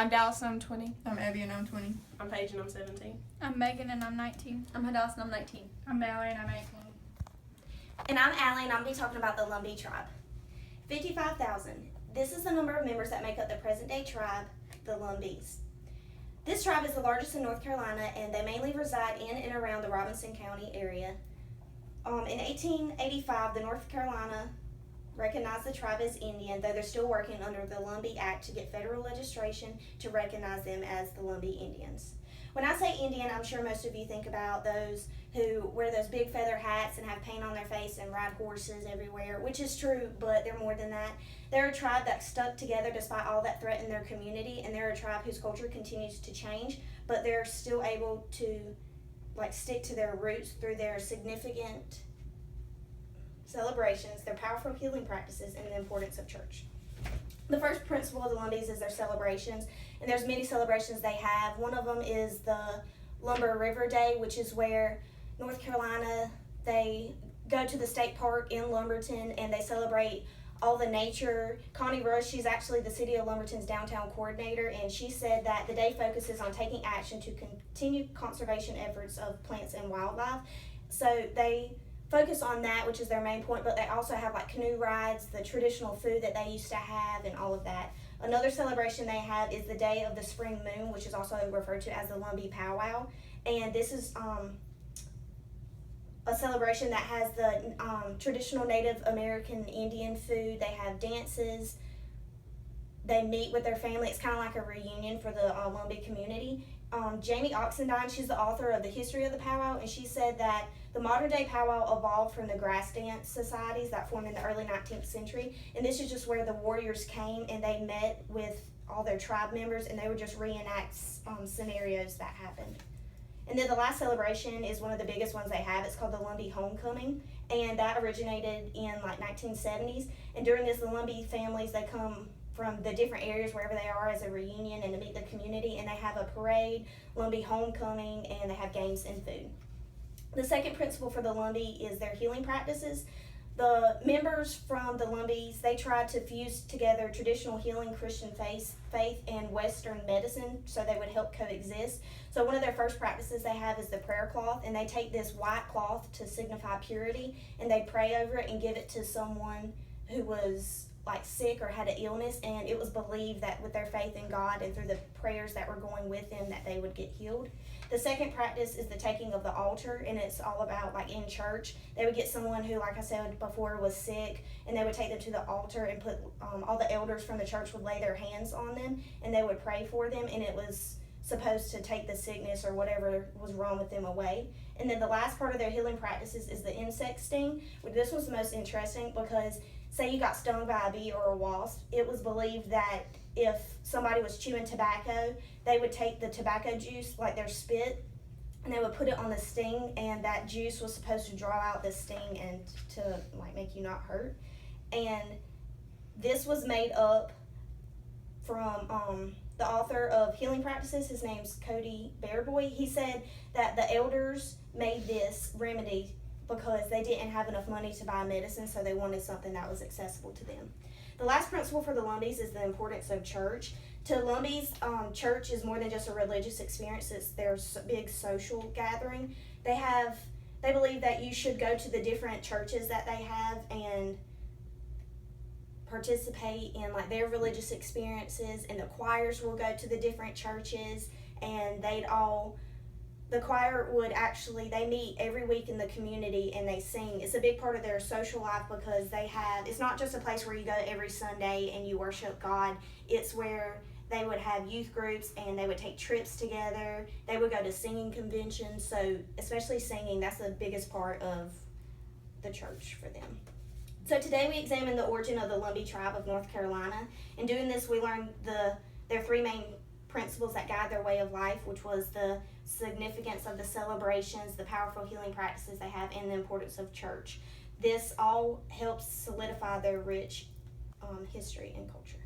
I'm Dallas and I'm 20. I'm Abby and I'm 20. I'm Paige and I'm 17. I'm Megan and I'm 19. I'm Hadass and I'm 19. I'm Mallory and I'm 18. And I'm Allie and I'm going to be talking about the Lumbee tribe. 55,000. This is the number of members that make up the present-day tribe, the Lumbees. This tribe is the largest in North Carolina, and they mainly reside in and around the Robinson County area. In 1885, the North Carolina recognized the tribe as Indian, though they're still working under the Lumbee Act to get federal legislation to recognize them as the Lumbee Indians. When I say Indian, I'm sure most of you think about those who wear those big feather hats and have paint on their face and ride horses everywhere, which is true, but they're more than that. They're a tribe that stuck together despite all that threatened their community, and they're a tribe whose culture continues to change, but they're still able to stick to their roots through their significant celebrations, their powerful healing practices, and the importance of church. The first principle of the Lumbees is their celebrations, and there's many celebrations they have. One of them is the Lumbee River Day, which is where North Carolina, they go to the state park in Lumberton and they celebrate all the nature. Connie Rush, she's actually the City of Lumberton's downtown coordinator, and she said that the day focuses on taking action to continue conservation efforts of plants and wildlife. So they focus on that, which is their main point, but they also have canoe rides, the traditional food that they used to have, and all of that. Another celebration they have is the Day of the Spring Moon, which is also referred to as the Lumbee Powwow, and this is a celebration that has the traditional Native American Indian food. They have dances. They meet with their family. It's kind of like a reunion for the Lumbee community. Jamie Oxendine, she's the author of The History of the Powwow, and she said that the modern day powwow evolved from the grass dance societies that formed in the early 19th century, and this is just where the warriors came and they met with all their tribe members and they would just reenact scenarios that happened. And then the last celebration is one of the biggest ones they have. It's called the Lumbee Homecoming, and that originated in 1970s. And during this, the Lumbee families, they come from the different areas wherever they are as a reunion and to meet the community, and they have a parade, Lumbee Homecoming, and they have games and food. The second principle for the Lumbee is their healing practices. The members from the Lumbees, they try to fuse together traditional healing Christian faith and Western medicine so they would help coexist. So one of their first practices they have is the prayer cloth, and they take this white cloth to signify purity, and they pray over it and give it to someone who was sick or had an illness, and it was believed that with their faith in God and through the prayers that were going with them that they would get healed. The second practice is the taking of the altar, and it's all about in church. They would get someone who, like I said before, was sick, and they would take them to the altar and put all the elders from the church would lay their hands on them, and they would pray for them, and it was supposed to take the sickness or whatever was wrong with them away. And then the last part of their healing practices is the insect sting. This was the most interesting because say you got stung by a bee or a wasp, it was believed that if somebody was chewing tobacco, they would take the tobacco juice, their spit, and they would put it on the sting, and that juice was supposed to draw out the sting and to make you not hurt. And this was made up from the author of Healing Practices. His name's Cody Bearboy. He said that the elders made this remedy because they didn't have enough money to buy medicine, so they wanted something that was accessible to them. The last principle for the Lumbees is the importance of church. To Lumbees, church is more than just a religious experience. It's their big social gathering. They believe that you should go to the different churches that they have and participate in their religious experiences, and the choirs will go to the different churches, and the choir would they meet every week in the community and they sing. It's a big part of their social life because it's not just a place where you go every Sunday and you worship God. It's where they would have youth groups and they would take trips together. They would go to singing conventions. So especially singing, that's the biggest part of the church for them. So today we examine the origin of the Lumbee tribe of North Carolina. In doing this, we learned their three main principles that guide their way of life, which was the significance of the celebrations, the powerful healing practices they have, and the importance of church. This all helps solidify their rich history and culture.